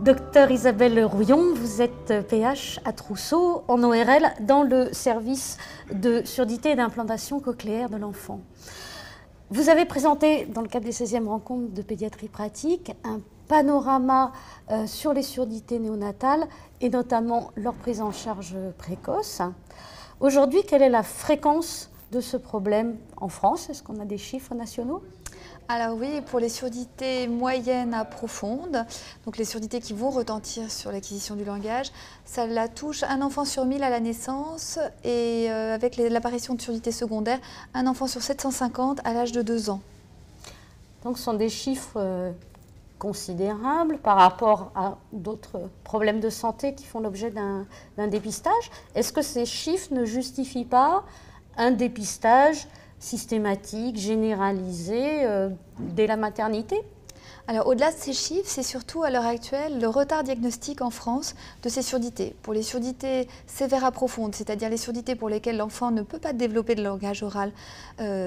Docteur Isabelle Rouillon, vous êtes PH à Trousseau, en ORL, dans le service de surdité et d'implantation cochléaire de l'enfant. Vous avez présenté, dans le cadre des 16e rencontres de pédiatrie pratique, un panorama sur les surdités néonatales et notamment leur prise en charge précoce. Aujourd'hui, quelle est la fréquence de ce problème en France? Est-ce qu'on a des chiffres nationaux? Alors oui, pour les surdités moyennes à profondes, donc les surdités qui vont retentir sur l'acquisition du langage, ça la touche un enfant sur 1000 à la naissance et avec l'apparition de surdités secondaires, un enfant sur 750 à l'âge de 2 ans. Donc ce sont des chiffres considérables par rapport à d'autres problèmes de santé qui font l'objet d'un dépistage. Est-ce que ces chiffres ne justifient pas un dépistage systématique, généralisée, dès la maternité? Alors au-delà de ces chiffres, c'est surtout à l'heure actuelle le retard diagnostique en France de ces surdités. Pour les surdités sévères à profondes, c'est-à-dire les surdités pour lesquelles l'enfant ne peut pas développer de langage oral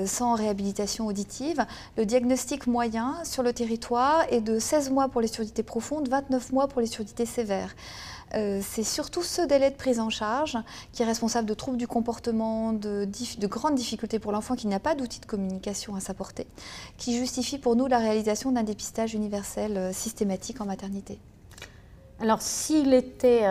sans réhabilitation auditive, le diagnostic moyen sur le territoire est de 16 mois pour les surdités profondes, 29 mois pour les surdités sévères. C'est surtout ce délai de prise en charge qui est responsable de troubles du comportement, de grandes difficultés pour l'enfant qui n'a pas d'outils de communication à sa portée, qui justifie pour nous la réalisation d'un dépistage universel systématique en maternité. Alors, s'il était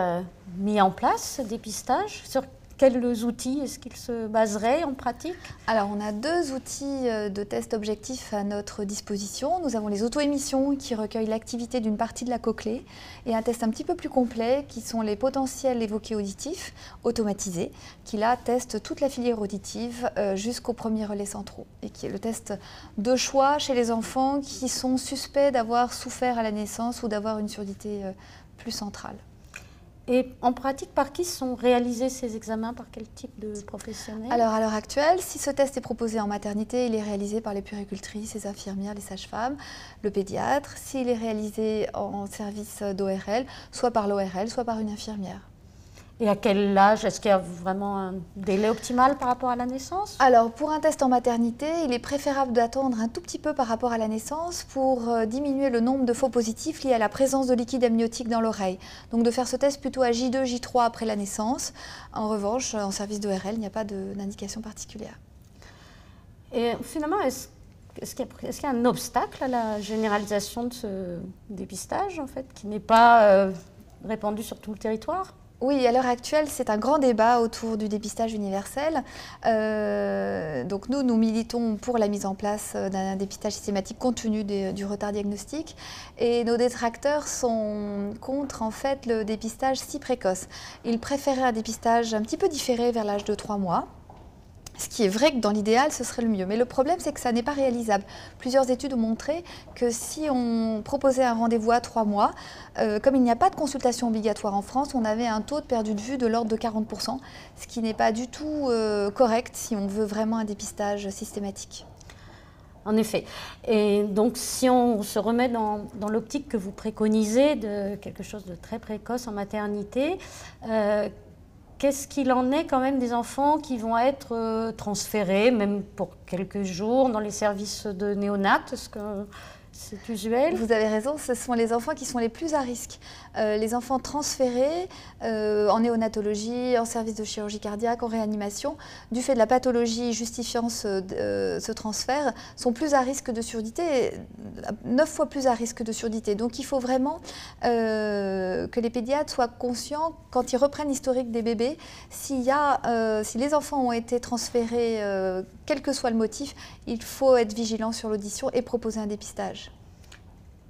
mis en place, ce dépistage, sur quels outils est-ce qu'il se baserait en pratique? Alors, on a 2 outils de test objectifs à notre disposition. Nous avons les auto-émissions qui recueillent l'activité d'une partie de la cochlée et un test un petit peu plus complet qui sont les potentiels évoqués auditifs automatisés qui là testent toute la filière auditive jusqu'aux premiers relais centraux et qui est le test de choix chez les enfants qui sont suspects d'avoir souffert à la naissance ou d'avoir une surdité plus centrale. Et en pratique, par qui sont réalisés ces examens? Par quel type de professionnels? Alors, à l'heure actuelle, si ce test est proposé en maternité, il est réalisé par les puéricultrices, les infirmières, les sages-femmes, le pédiatre. S'il est réalisé en service d'ORL, soit par l'ORL, soit par une infirmière. Et à quel âge? Est-ce qu'il y a vraiment un délai optimal par rapport à la naissance? Alors, pour un test en maternité, il est préférable d'attendre un tout petit peu par rapport à la naissance pour diminuer le nombre de faux positifs liés à la présence de liquide amniotique dans l'oreille. Donc, de faire ce test plutôt à J2, J3 après la naissance. En revanche, en service d'ORL, il n'y a pas d'indication particulière. Et finalement, est-ce qu'il y a un obstacle à la généralisation de ce dépistage, en fait, qui n'est pas répandu sur tout le territoire? Oui, à l'heure actuelle, c'est un grand débat autour du dépistage universel. Donc nous militons pour la mise en place d'un dépistage systématique compte tenu du retard diagnostique. Et nos détracteurs sont contre en fait le dépistage si précoce. Ils préféraient un dépistage un petit peu différé vers l'âge de 3 mois. Ce qui est vrai que dans l'idéal, ce serait le mieux. Mais le problème, c'est que ça n'est pas réalisable. Plusieurs études ont montré que si on proposait un rendez-vous à 3 mois, comme il n'y a pas de consultation obligatoire en France, on avait un taux de perdu de vue de l'ordre de 40%, ce qui n'est pas du tout correct si on veut vraiment un dépistage systématique. En effet. Et donc, si on se remet dans l'optique que vous préconisez de quelque chose de très précoce en maternité, qu'est-ce qu'il en est quand même des enfants qui vont être transférés, même pour quelques jours, dans les services de néonat? Est-ce que c'est usuel? Vous avez raison, ce sont les enfants qui sont les plus à risque. Les enfants transférés en néonatologie, en service de chirurgie cardiaque, en réanimation, du fait de la pathologie justifiant ce transfert, sont plus à risque de surdité, 9 fois plus à risque de surdité. Donc il faut vraiment que les pédiatres soient conscients, quand ils reprennent l'historique des bébés, si les enfants ont été transférés, quel que soit le motif, il faut être vigilant sur l'audition et proposer un dépistage.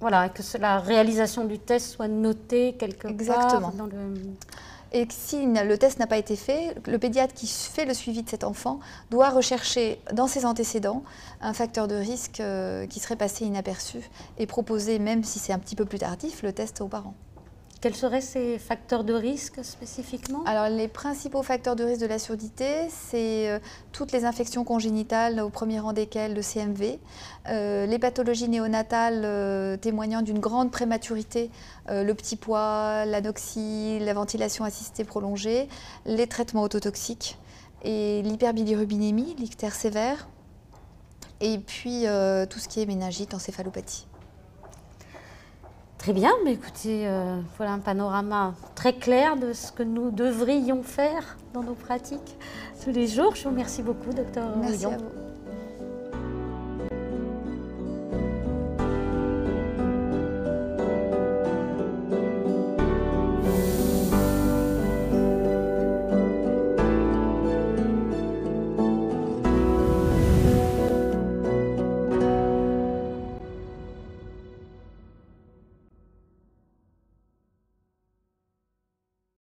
Voilà, que la réalisation du test soit notée quelque part dans le... Et que si le test n'a pas été fait, le pédiatre qui fait le suivi de cet enfant doit rechercher dans ses antécédents un facteur de risque qui serait passé inaperçu et proposer, même si c'est un petit peu plus tardif, le test aux parents. Quels seraient ces facteurs de risque spécifiquement? Alors les principaux facteurs de risque de la surdité, c'est toutes les infections congénitales, au premier rang desquelles le CMV, les pathologies néonatales témoignant d'une grande prématurité, le petit pois, l'anoxie, la ventilation assistée prolongée, les traitements autotoxiques et l'hyperbilirubinémie, l'ictère sévère, et puis tout ce qui est méningite, encéphalopathie. Très bien, mais écoutez, voilà un panorama très clair de ce que nous devrions faire dans nos pratiques tous les jours. Je vous remercie beaucoup, docteur Merci Rouillon. à vous.